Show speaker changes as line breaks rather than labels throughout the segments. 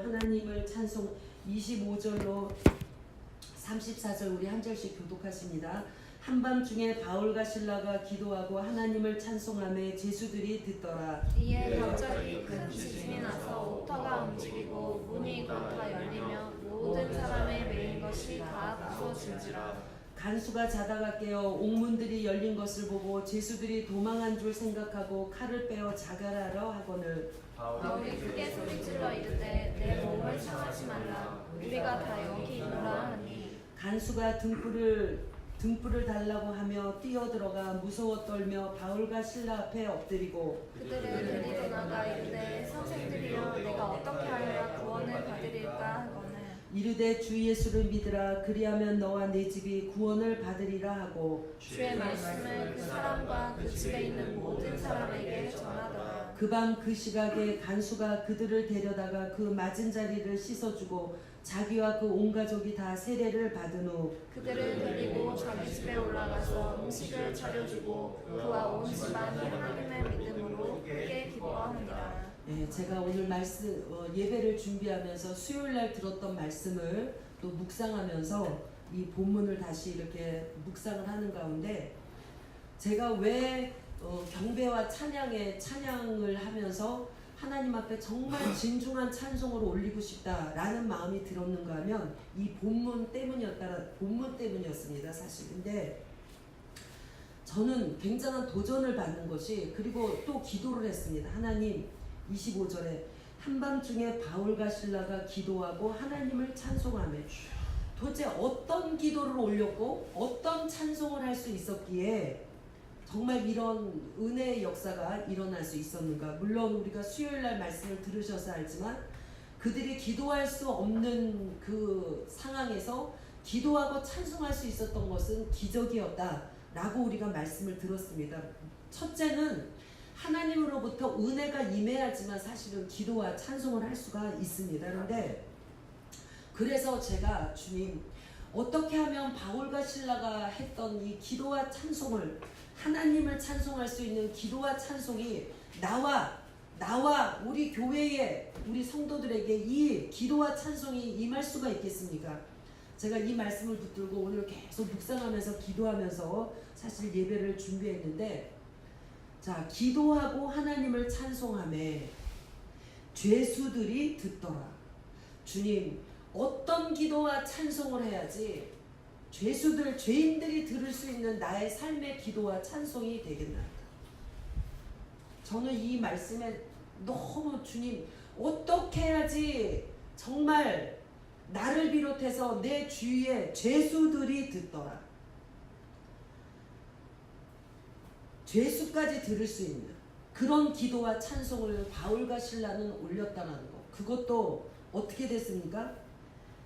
하나님을 찬송 25절로 34절 우리 한 절씩 교독하십니다. 한밤중에 바울과 실라가 기도하고 하나님을 찬송하며 제수들이 듣더라.
이에 갑자기 큰 지진이 나서 오타가 움직이고 문이 곧 다 열리며 모든 사람의 메인 것이 다 부서진지라.
간수가 자다가 깨어 옥문들이 열린 것을 보고 제수들이 도망한 줄 생각하고 칼을 빼어 자갈하러 하거늘
바울이 크게 소리질러 이르되 내 몸을 상하지 말라. 우리가 다 여기 있노라 하니
간수가 등불을 달라고 하며 뛰어들어가 무서워 떨며 바울과 실라 앞에 엎드리고
그들을 데리러 나가 이르되 선생들이여 내가 어떻게 하여야 구원을 받으릴까 하거늘
이르되 주 예수를 믿으라. 그리하면 너와 네 집이 구원을 받으리라 하고
주의 말씀을 그 사람과 그 집에 있는 모든 사람에게 전하더라.
그 밤 그 시각에 간수가 그들을 데려다가 그 맞은 자리를 씻어주고 자기와 그 온 가족이 다 세례를 받은 후
그들을 데리고 자기 집에 올라가서 음식을 차려주고 그와 온 집안이 하나님의 믿음으로 크게 기뻐하니라.
제가 오늘 말씀 예배를 준비하면서 수요일 날 들었던 말씀을 또 묵상하면서 이 본문을 다시 이렇게 묵상을 하는 가운데 제가 왜 경배와 찬양을 하면서 하나님 앞에 정말 진중한 찬송을 올리고 싶다라는 마음이 들었는가 하면 이 본문 때문이었습니다 사실. 근데 저는 굉장한 도전을 받는 것이, 그리고 또 기도를 했습니다. 하나님, 25절에 한밤중에 바울과 실라가 기도하고 하나님을 찬송하며, 도대체 어떤 기도를 올렸고 어떤 찬송을 할 수 있었기에 정말 이런 은혜의 역사가 일어날 수 있었는가. 물론 우리가 수요일날 말씀을 들으셔서 알지만 그들이 기도할 수 없는 그 상황에서 기도하고 찬송할 수 있었던 것은 기적이었다라고 우리가 말씀을 들었습니다. 첫째는 하나님으로부터 은혜가 임해야지만 사실은 기도와 찬송을 할 수가 있습니다. 그런데 그래서 제가 주님, 어떻게 하면 바울과 실라가 했던 이 기도와 찬송을, 하나님을 찬송할 수 있는 기도와 찬송이 나와 우리 교회에, 우리 성도들에게 이 기도와 찬송이 임할 수가 있겠습니까? 제가 이 말씀을 붙들고 오늘 계속 묵상하면서 기도하면서 사실 예배를 준비했는데, 자, 기도하고 하나님을 찬송하며 죄수들이 듣더라. 주님, 어떤 기도와 찬송을 해야지 죄인들이 들을 수 있는 나의 삶의 기도와 찬송이 되겠나이까? 저는 이 말씀에 너무 주님, 어떻게 해야지 정말 나를 비롯해서 내 주위에 죄수들이 듣더라. 죄수까지 들을 수 있는 그런 기도와 찬송을 바울과 실라는 올렸다는 거. 그것도 어떻게 됐습니까?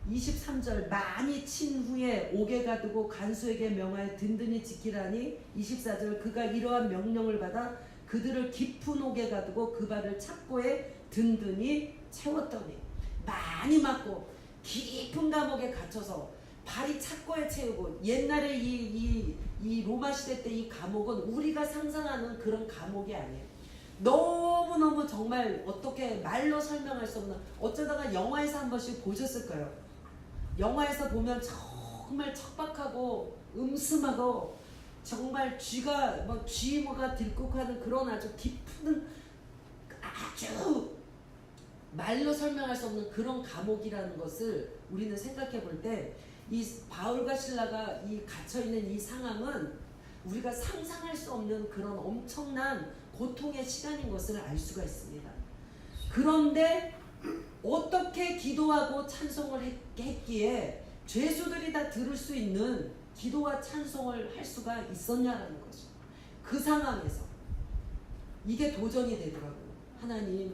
23절, 많이 친 후에 옥에 가두고 간수에게 명하여 든든히 지키라니. 24절, 그가 이러한 명령을 받아 그들을 깊은 옥에 가두고 그 발을 착고에 든든히 채웠더니. 많이 맞고 깊은 감옥에 갇혀서 발이 착고에 채우고, 옛날에 이 로마 시대 때 이 감옥은 우리가 상상하는 그런 감옥이 아니에요. 너무너무 정말 어떻게 말로 설명할 수 없는, 어쩌다가 영화에서 한 번씩 보셨을 거예요. 영화에서 보면 정말 척박하고 음슴하고 정말 쥐가 들국하는 그런 아주 깊은, 아주 말로 설명할 수 없는 그런 감옥이라는 것을 우리는 생각해 볼 때, 이 바울과 실라가 이 갇혀있는 이 상황은 우리가 상상할 수 없는 그런 엄청난 고통의 시간인 것을 알 수가 있습니다. 그런데 어떻게 기도하고 찬송을 했기에 죄수들이 다 들을 수 있는 기도와 찬송을 할 수가 있었냐라는 거죠. 그 상황에서 이게 도전이 되더라고요. 하나님,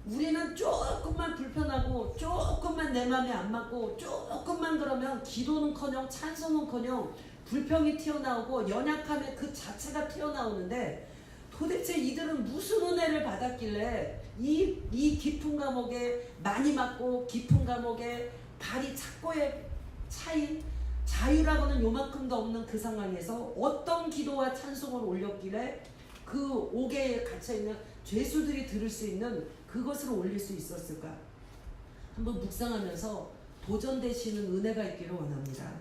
우리는 조금만 불편하고 조금만 내 마음에 안 맞고 조금만 그러면 기도는커녕 찬송은커녕 불평이 튀어나오고 연약함의 그 자체가 튀어나오는데, 도대체 이들은 무슨 은혜를 받았길래 이 깊은 감옥에 많이 맞고 깊은 감옥에 발이 착고에 차인, 자유라고는 요만큼도 없는 그 상황에서 어떤 기도와 찬송을 올렸길래 그 옥에 갇혀있는 죄수들이 들을 수 있는 그것을 올릴 수 있었을까? 한번 묵상하면서 도전되시는 은혜가 있기를 원합니다.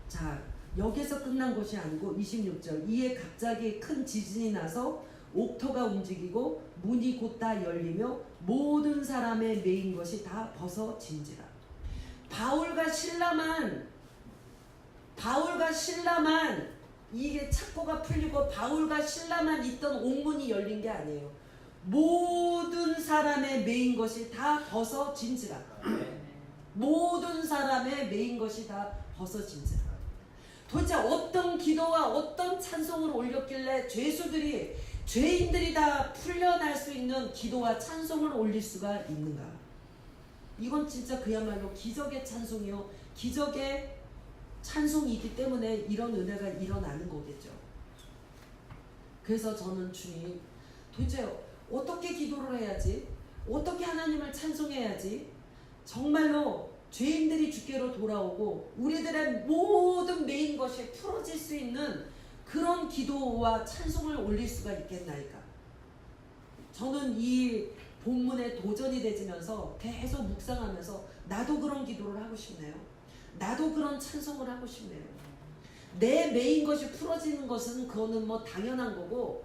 자, 여기서 끝난 것이 아니고 26절 이에 갑자기 큰 지진이 나서 옥토가 움직이고 문이 곧 다 열리며 모든 사람의 매인 것이 다 벗어진지라. 바울과 신라만 이게 착고가 풀리고 바울과 신라만 있던 옥문이 열린 게 아니에요. 모든 사람의 매인 것이 다 벗어진지라. 모든 사람의 매인 것이 다 벗어진지라. 도대체 어떤 기도와 어떤 찬송을 올렸길래 죄인들이 다 풀려날 수 있는 기도와 찬송을 올릴 수가 있는가? 이건 진짜 그야말로 기적의 찬송이요, 기적의 찬송이기 때문에 이런 은혜가 일어나는 거겠죠. 그래서 저는 주님, 도대체 어떻게 기도를 해야지? 어떻게 하나님을 찬송해야지? 정말로 죄인들이 주께로 돌아오고 우리들의 모든 매인 것이 풀어질 수 있는 그런 기도와 찬송을 올릴 수가 있겠나이까? 저는 이 본문에 도전이 되지면서 계속 묵상하면서 나도 그런 기도를 하고 싶네요. 나도 그런 찬송을 하고 싶네요. 내 매인 것이 풀어지는 것은 그거는 뭐 당연한 거고,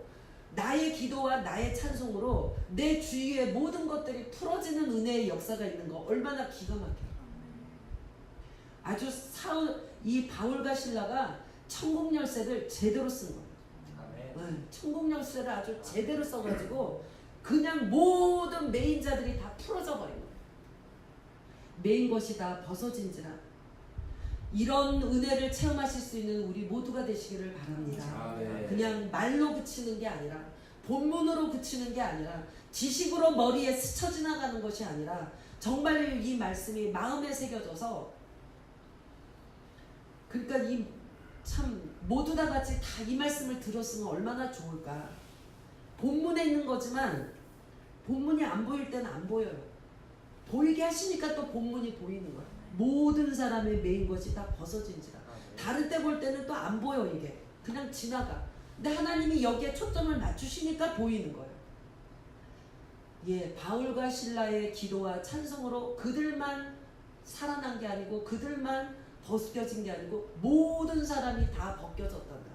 나의 기도와 나의 찬송으로 내 주위의 모든 것들이 풀어지는 은혜의 역사가 있는 거 얼마나 기가 막혀요. 아주 이 바울과 신라가 천국 열쇠를 제대로 쓴 거예요. 천국 열쇠를 아주 제대로 써가지고 그냥 모든 매인자들이 다 풀어져 버린 거예요. 매인 것이 다 벗어진지라. 이런 은혜를 체험하실 수 있는 우리 모두가 되시기를 바랍니다. 그냥 말로 그치는 게 아니라, 본문으로 그치는 게 아니라, 지식으로 머리에 스쳐 지나가는 것이 아니라 정말 이 말씀이 마음에 새겨져서, 그러니까 이 참 모두 다 같이 다 이 말씀을 들었으면 얼마나 좋을까. 본문에 있는 거지만 본문이 안 보일 때는 안 보여요. 보이게 하시니까 또 본문이 보이는 거야. 모든 사람의 매인 것이 다 벗어진지라. 다른 때 볼 때는 또 안 보여. 이게 그냥 지나가. 근데 하나님이 여기에 초점을 맞추시니까 보이는 거예요. 예, 바울과 신라의 기도와 찬송으로 그들만 살아난 게 아니고, 그들만 벗겨진 게 아니고 모든 사람이 다 벗겨졌단다.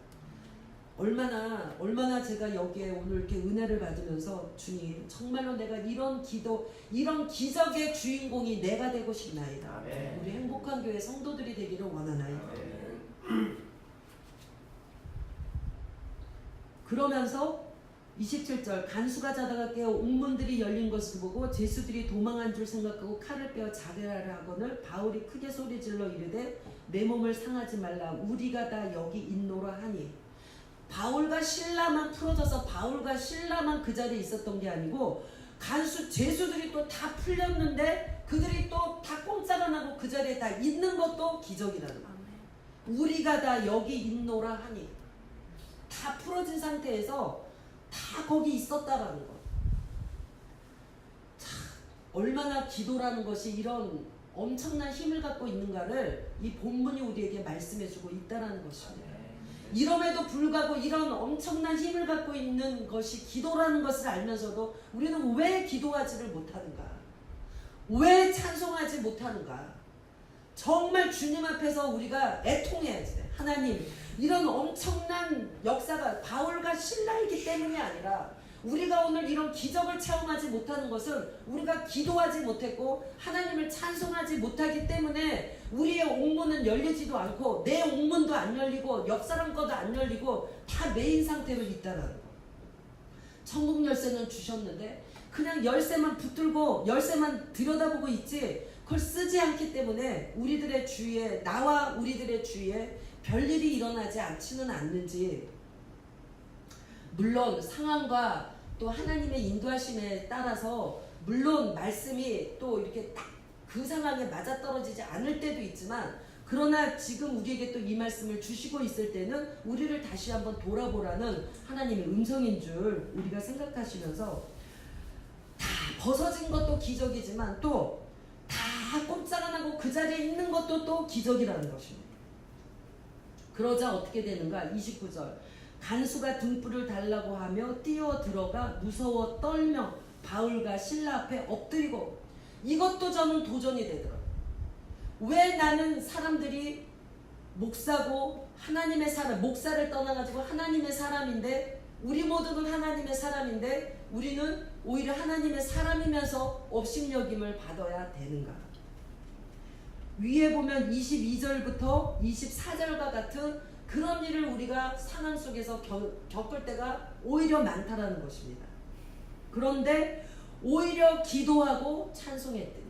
얼마나 제가 여기에 오늘 이렇게 은혜를 받으면서, 주님 정말로 내가 이런 기도, 이런 기적의 주인공이 내가 되고 싶나이다. 우리 행복한 교회 성도들이 되기를 원하나이다. 그러면서 27절 간수가 자다가 깨어 옥문들이 열린 것을 보고 죄수들이 도망한 줄 생각하고 칼을 빼어 자결하려 하거늘 바울이 크게 소리질러 이르되 내 몸을 상하지 말라, 우리가 다 여기 있노라 하니. 바울과 신라만 풀어져서 바울과 신라만 그 자리에 있었던 게 아니고, 죄수들이 또 다 풀렸는데 그들이 또 다 꼼짝 안 하고 그 자리에 다 있는 것도 기적이라는 거예요. 우리가 다 여기 있노라 하니. 다 풀어진 상태에서 다 거기 있었다라는 거. 참, 얼마나 기도라는 것이 이런 엄청난 힘을 갖고 있는가를 이 본문이 우리에게 말씀해주고 있다라는 것입니다. 이럼에도 불구하고 이런 엄청난 힘을 갖고 있는 것이 기도라는 것을 알면서도 우리는 왜 기도하지를 못하는가? 왜 찬송하지 못하는가? 정말 주님 앞에서 우리가 애통해야지. 하나님, 이런 엄청난 역사가 바울과 신라이기 때문이 아니라, 우리가 오늘 이런 기적을 체험하지 못하는 것은 우리가 기도하지 못했고 하나님을 찬송하지 못하기 때문에 우리의 옥문은 열리지도 않고, 내 옥문도 안 열리고 옆 사람 거도 안 열리고 다 매인 상태로 있다는 거. 천국 열쇠는 주셨는데 그냥 열쇠만 붙들고 열쇠만 들여다보고 있지, 그걸 쓰지 않기 때문에 우리들의 주위에, 나와 우리들의 주위에 별일이 일어나지 않지는 않는지. 물론 상황과 또 하나님의 인도하심에 따라서 물론 말씀이 또 이렇게 딱 그 상황에 맞아떨어지지 않을 때도 있지만, 그러나 지금 우리에게 또 이 말씀을 주시고 있을 때는 우리를 다시 한번 돌아보라는 하나님의 음성인 줄 우리가 생각하시면서, 다 벗어진 것도 기적이지만 또 다 꼼짝 안 하고 그 자리에 있는 것도 또 기적이라는 것입니다. 그러자 어떻게 되는가? 29절 간수가 등불을 달라고 하며 뛰어 들어가 무서워 떨며 바울과 신라 앞에 엎드리고. 이것도 저는 도전이 되더라고요. 왜 나는 사람들이 목사고 하나님의 사람, 목사를 떠나가지고 하나님의 사람인데, 우리 모두는 하나님의 사람인데 우리는 오히려 하나님의 사람이면서 업신여김을 받아야 되는가? 위에 보면 22절부터 24절과 같은 그런 일을 우리가 상황 속에서 겪을 때가 오히려 많다라는 것입니다. 그런데 오히려 기도하고 찬송했더니,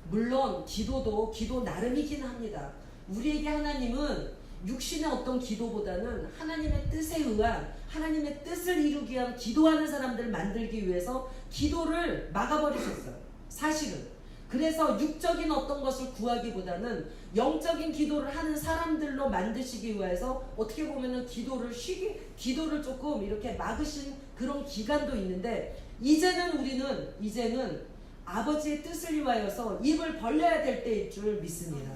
물론 기도 나름이긴 합니다. 우리에게 하나님은 육신의 어떤 기도보다는 하나님의 뜻에 의한, 하나님의 뜻을 이루기 위한 기도하는 사람들을 만들기 위해서 기도를 막아버리셨어요. 사실은. 그래서 육적인 어떤 것을 구하기보다는 영적인 기도를 하는 사람들로 만드시기 위해서 어떻게 보면은 기도를 조금 이렇게 막으신 그런 기간도 있는데, 이제는 아버지의 뜻을 위하여서 입을 벌려야 될 때일 줄 믿습니다.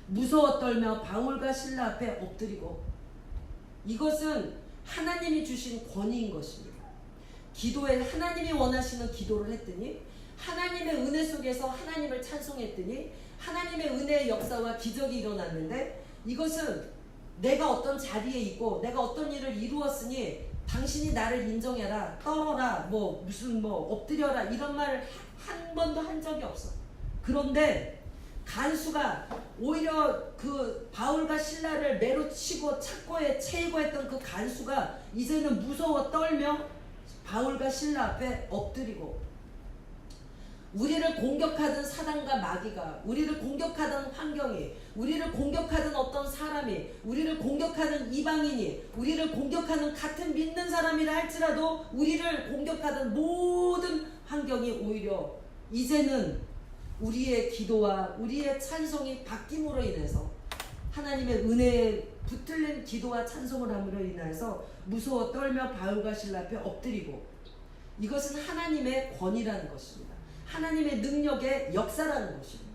무서워 떨며 바울과 실라 앞에 엎드리고, 이것은 하나님이 주신 권위인 것입니다. 기도에 하나님이 원하시는 기도를 했더니, 하나님의 은혜 속에서 하나님을 찬송했더니 하나님의 은혜의 역사와 기적이 일어났는데, 이것은 내가 어떤 자리에 있고 내가 어떤 일을 이루었으니 당신이 나를 인정해라, 떨어라, 엎드려라, 이런 말을 한 번도 한 적이 없어. 그런데 간수가 오히려 그 바울과 실라를 매로치고 착고에 채이고했던 그 간수가 이제는 무서워 떨며 바울과 실라 앞에 엎드리고, 우리를 공격하던 사단과 마귀가, 우리를 공격하던 환경이, 우리를 공격하던 어떤 사람이, 우리를 공격하는 이방인이, 우리를 공격하는 같은 믿는 사람이라 할지라도 우리를 공격하던 모든 환경이 오히려 이제는 우리의 기도와 우리의 찬송이 바뀜으로 인해서, 하나님의 은혜에 붙들린 기도와 찬송을 함으로 인해서 무서워 떨며 바울과 실라 앞에 엎드리고, 이것은 하나님의 권위라는 것입니다. 하나님의 능력의 역사라는 것입니다.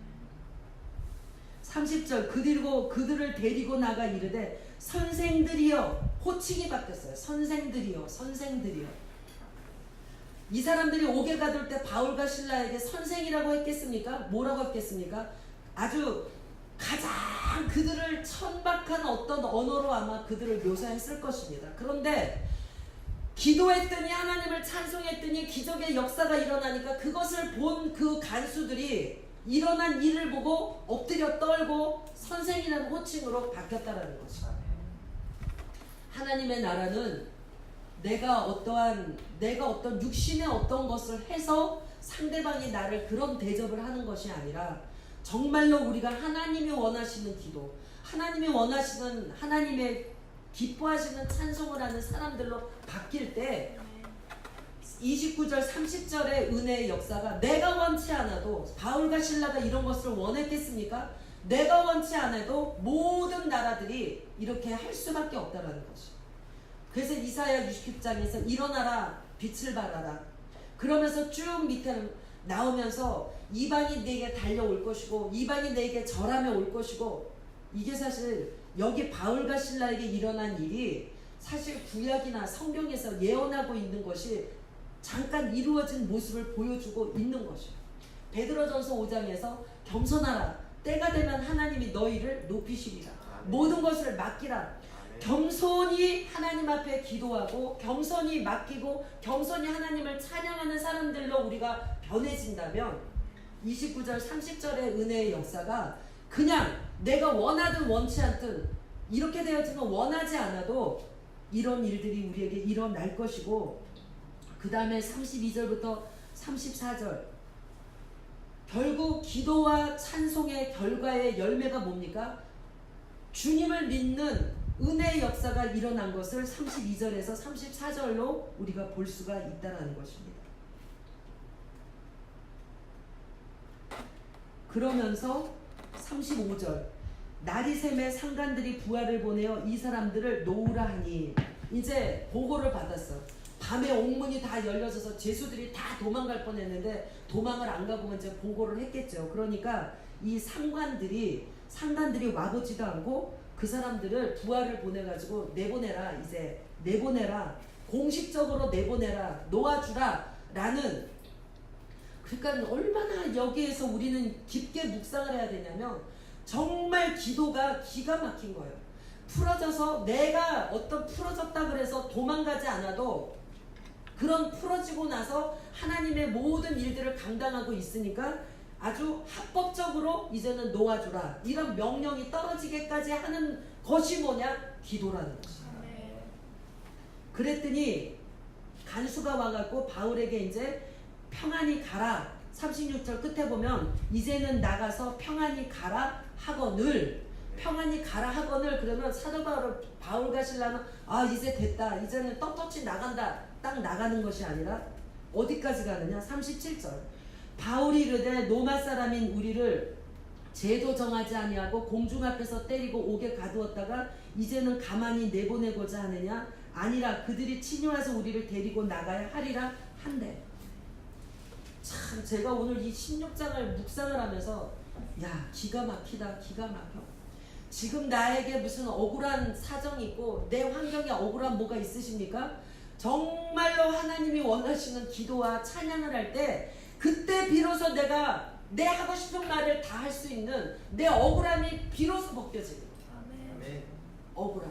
30절, 그들을 데리고 나가 이르되 선생들이여, 호칭이 바뀌었어요. 선생들이여. 이 사람들이 옥에 가둘 때 바울과 실라에게 선생이라고 했겠습니까? 뭐라고 했겠습니까? 아주 가장 그들을 천박한 어떤 언어로 아마 그들을 묘사했을 것입니다. 그런데 기도했더니, 하나님을 찬송했더니 기적의 역사가 일어나니까 그것을 본 그 간수들이 일어난 일을 보고 엎드려 떨고 선생이라는 호칭으로 바뀌었다라는 것이죠. 하나님의 나라는 내가 어떤 육신의 어떤 것을 해서 상대방이 나를 그런 대접을 하는 것이 아니라, 정말로 우리가 하나님이 원하시는 기도, 하나님이 원하시는, 하나님의 기뻐하시는 찬송을 하는 사람들로 바뀔 때, 29절 30절의 은혜의 역사가, 내가 원치 않아도, 바울과 실라가 이런 것을 원했겠습니까? 내가 원치 않아도 모든 나라들이 이렇게 할 수밖에 없다는 것이. 그래서 이사야 60장에서 일어나라, 빛을 발하라, 그러면서 쭉 밑에 나오면서 이방이 내게 달려올 것이고 이방이 내게 절하며 올 것이고, 이게 사실 여기 바울과 실라에게 일어난 일이 사실 구약이나 성경에서 예언하고 있는 것이 잠깐 이루어진 모습을 보여주고 있는 것이에요. 베드로전서 5장에서 겸손하라, 때가 되면 하나님이 너희를 높이시리라, 모든 것을 맡기라. 겸손히 하나님 앞에 기도하고 겸손히 맡기고 겸손히 하나님을 찬양하는 사람들로 우리가 변해진다면, 29절 30절의 은혜의 역사가 그냥 내가 원하든 원치 않든 이렇게 되어지면 원하지 않아도 이런 일들이 우리에게 일어날 것이고, 그 다음에 32절부터 34절, 결국 기도와 찬송의 결과의 열매가 뭡니까? 주님을 믿는 은혜의 역사가 일어난 것을 32절에서 34절로 우리가 볼 수가 있다는 것입니다. 그러면서 35절, 날이 샘에 상관들이 부하를 보내어 이 사람들을 놓으라 하니, 이제 보고를 받았어. 밤에 옥문이 다 열려져서 죄수들이 다 도망갈 뻔했는데 도망을 안 가고 이제 보고를 했겠죠. 그러니까 이 상관들이 와보지도 않고 그 사람들을 부하를 보내가지고 내보내라, 이제 내보내라, 공식적으로 내보내라, 놓아주라 라는, 그러니까 얼마나 여기에서 우리는 깊게 묵상을 해야 되냐면 정말 기도가 기가 막힌 거예요. 풀어져서 내가 어떤 풀어졌다 그래서 도망가지 않아도 그런 풀어지고 나서 하나님의 모든 일들을 감당하고 있으니까 아주 합법적으로 이제는 놓아주라 이런 명령이 떨어지게까지 하는 것이 뭐냐? 기도라는 것이야. 그랬더니 간수가 와갖고 바울에게 이제 평안히 가라 36절 끝에 보면 이제는 나가서 평안히 가라 하거늘 평안히 가라 하거늘 그러면 사도 바울과 실라는 아 이제 됐다 이제는 떳떳이 나간다 딱 나가는 것이 아니라 어디까지 가느냐 37절 바울이 이르되 로마 사람인 우리를 죄도 정하지 아니하고 공중 앞에서 때리고 옥에 가두었다가 이제는 가만히 내보내고자 하느냐 아니라 그들이 치뇨해서 우리를 데리고 나가야 하리라 한대. 참 제가 오늘 이 16장을 묵상을 하면서 야 기가 막히다 기가 막혀. 지금 나에게 무슨 억울한 사정이 있고 내 환경에 억울한 뭐가 있으십니까? 정말로 하나님이 원하시는 기도와 찬양을 할 때 그때 비로소 내가 내 하고 싶은 말을 다 할 수 있는 내 억울함이 비로소 벗겨지는
아멘.
억울함.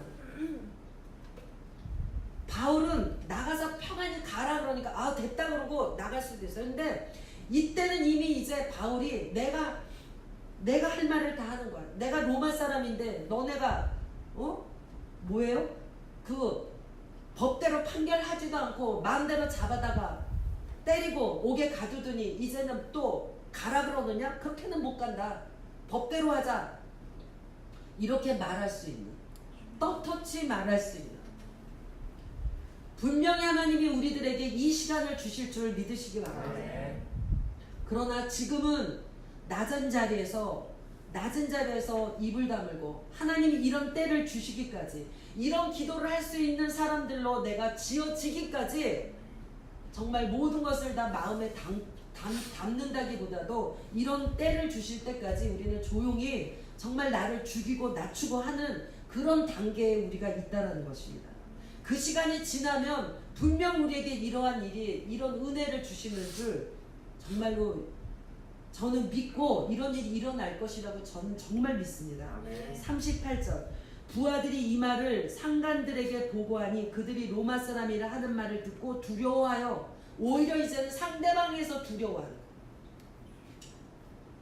바울은 나가서 평안히 가라 그러니까 아 됐다 그러고 나갈 수도 있어요. 근데 이때는 이미 이제 바울이 내가 할 말을 다 하는 거야. 내가 로마 사람인데 너네가 뭐예요? 그 법대로 판결하지도 않고 마음대로 잡아다가 때리고 옥에 가두더니 이제는 또 가라 그러느냐? 그렇게는 못 간다. 법대로 하자. 이렇게 말할 수 있는 떳떳이 말할 수 있는 분명히 하나님이 우리들에게 이 시간을 주실 줄 믿으시기 바랍니다. 그러나 지금은 낮은 자리에서 입을 다물고 하나님이 이런 때를 주시기까지 이런 기도를 할 수 있는 사람들로 내가 지어지기까지 정말 모든 것을 다 마음에 담는다기보다도 이런 때를 주실 때까지 우리는 조용히 정말 나를 죽이고 낮추고 하는 그런 단계에 우리가 있다는 것입니다. 그 시간이 지나면 분명 우리에게 이러한 일이 이런 은혜를 주시는 줄 정말로 저는 믿고 이런 일이 일어날 것이라고 저는 정말 믿습니다. 38절 부하들이 이 말을 상관들에게 보고하니 그들이 로마 사람이라 하는 말을 듣고 두려워하여 오히려 이제는 상대방에서 두려워하는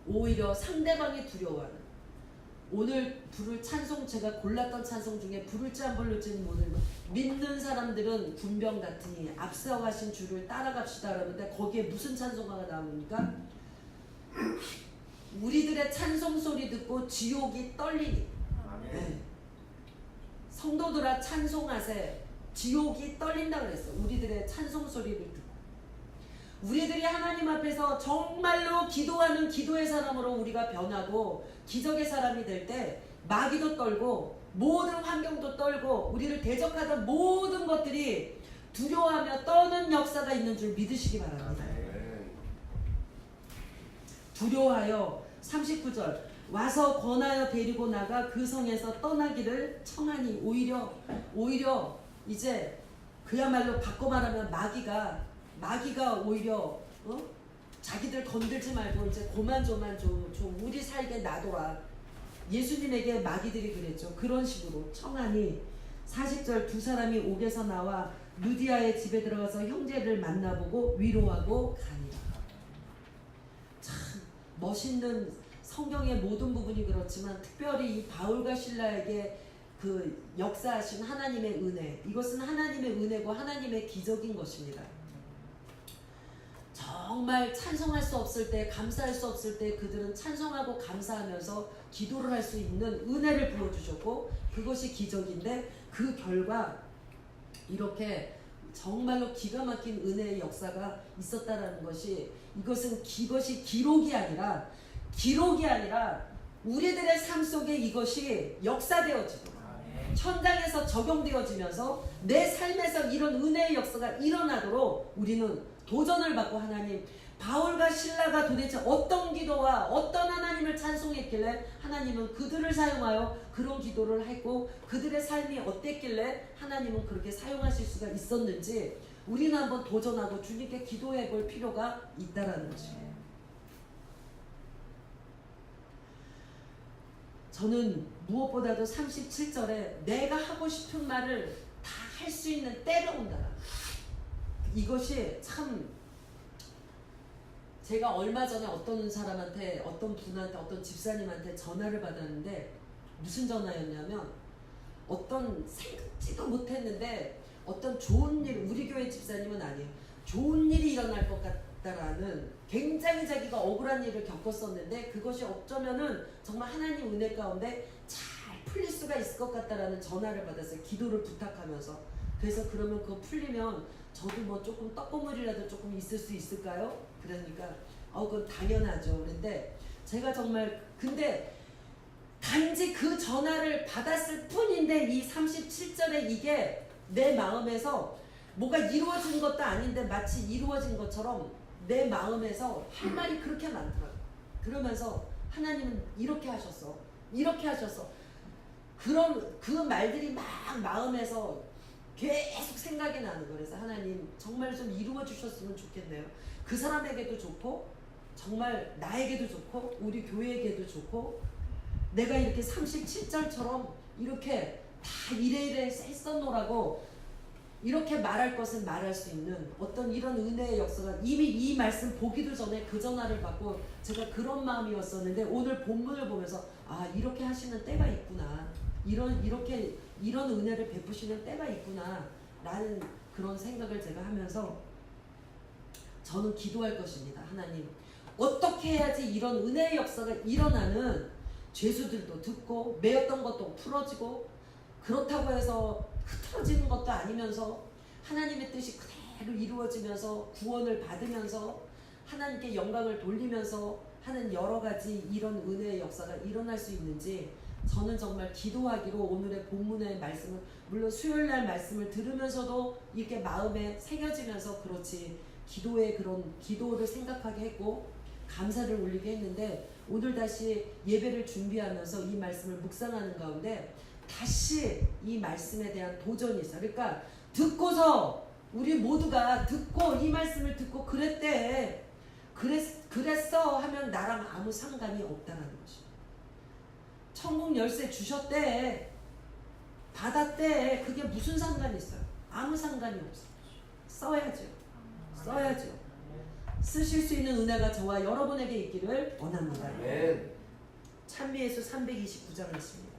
오히려 상대방이 두려워하는 오늘 부를 찬송 제가 골랐던 찬송 중에 부를지 안 부를지는 모르는 믿는 사람들은 군병 같으니 앞서가신 주를 따라갑시다 그러는데 거기에 무슨 찬송가가 나옵니까? 우리들의 찬송 소리 듣고 지옥이 떨리니 네. 성도들아 찬송하세 지옥이 떨린다 그랬어. 우리들의 찬송 소리를 듣고 우리들이 하나님 앞에서 정말로 기도하는 기도의 사람으로 우리가 변하고 기적의 사람이 될 때 마귀도 떨고 모든 환경도 떨고 우리를 대적하던 모든 것들이 두려워하며 떠는 역사가 있는 줄 믿으시기 바랍니다. 두려워하여 39절 와서 권하여 데리고 나가 그 성에서 떠나기를 청하니 오히려 이제 그야말로 바꿔 말하면 마귀가 오히려 자기들 건들지 말고 이제 고만 좀 우리 살게 놔둬라. 예수님에게 마귀들이 그랬죠. 그런 식으로 청하니 40절 두 사람이 옥에서 나와 루디아의 집에 들어가서 형제를 만나보고 위로하고 가니라. 참 멋있는 성경의 모든 부분이 그렇지만 특별히 이 바울과 실라에게 그 역사하신 하나님의 은혜 이것은 하나님의 은혜고 하나님의 기적인 것입니다. 정말 찬송할 수 없을 때 감사할 수 없을 때 그들은 찬송하고 감사하면서 기도를 할 수 있는 은혜를 부어주셨고 그것이 기적인데 그 결과 이렇게 정말로 기가 막힌 은혜의 역사가 있었다라는 것이 이것이 기록이 아니라 우리들의 삶 속에 이것이 역사되어지고 천장에서 적용되어지면서 내 삶에서 이런 은혜의 역사가 일어나도록 우리는 도전을 받고 하나님 바울과 실라가 도대체 어떤 기도와 어떤 하나님을 찬송했길래 하나님은 그들을 사용하여 그런 기도를 했고 그들의 삶이 어땠길래 하나님은 그렇게 사용하실 수가 있었는지 우리는 한번 도전하고 주님께 기도해 볼 필요가 있다라는 것입니다. 저는 무엇보다도 37절에 내가 하고 싶은 말을 다 할 수 있는 때가 온다. 이것이 참, 제가 얼마 전에 어떤 사람한테, 어떤 분한테, 어떤 집사님한테 전화를 받았는데 무슨 전화였냐면, 어떤 생각지도 못했는데 어떤 좋은 일, 우리 교회 집사님은 아니에요, 좋은 일이 일어날 것 같다라는, 굉장히 자기가 억울한 일을 겪었었는데 그것이 어쩌면은 정말 하나님 은혜 가운데 잘 풀릴 수가 있을 것 같다라는 전화를 받았어요. 기도를 부탁하면서. 그래서 그러면 그거 풀리면 저도 뭐 조금 떡고물이라도 조금 있을 수 있을까요? 그러니까 그건 당연하죠. 그런데 제가 정말, 근데 단지 그 전화를 받았을 뿐인데 이 37절에 이게 내 마음에서 뭐가 이루어진 것도 아닌데 마치 이루어진 것처럼 내 마음에서 할 말이 그렇게 많더라고요. 그러면서 하나님은 이렇게 하셨어, 이렇게 하셨어. 그런 그 말들이 막 마음에서 계속 생각이 나는 거예요. 그래서 하나님 정말 좀 이루어 주셨으면 좋겠네요. 그 사람에게도 좋고 정말 나에게도 좋고 우리 교회에게도 좋고, 내가 이렇게 37절처럼 이렇게 다 이래 했었노라고 이렇게 말할 것은 말할 수 있는 어떤 이런 은혜의 역사가, 이미 이 말씀 보기도 전에 그 전화를 받고 제가 그런 마음이었었는데 오늘 본문을 보면서 이렇게 하시는 때가 있구나, 이런 은혜를 베푸시는 때가 있구나 라는 그런 생각을 제가 하면서 저는 기도할 것입니다. 하나님, 어떻게 해야지 이런 은혜의 역사가 일어나는, 죄수들도 듣고 매였던 것도 풀어지고, 그렇다고 해서 흐트러지는 것도 아니면서 하나님의 뜻이 그대로 이루어지면서 구원을 받으면서 하나님께 영광을 돌리면서 하는 여러 가지 이런 은혜의 역사가 일어날 수 있는지 저는 정말 기도하기로, 오늘의 본문의 말씀을, 물론 수요일날 말씀을 들으면서도 이렇게 마음에 새겨지면서 그렇지, 기도의 그런 기도를 생각하게 했고 감사를 올리게 했는데, 오늘 다시 예배를 준비하면서 이 말씀을 묵상하는 가운데 다시 이 말씀에 대한 도전이 있어요. 그러니까 듣고서 우리 모두가 듣고 이 말씀을 듣고 그랬대, 그랬어 하면 나랑 아무 상관이 없다는 것이. 천국 열쇠 주셨대, 받았대, 그게 무슨 상관이 있어요? 아무 상관이 없어요. 써야죠. 쓰실 수 있는 은혜가 저와 여러분에게 있기를 원합니다.
아멘.
찬미예수 329장 말씀입니다.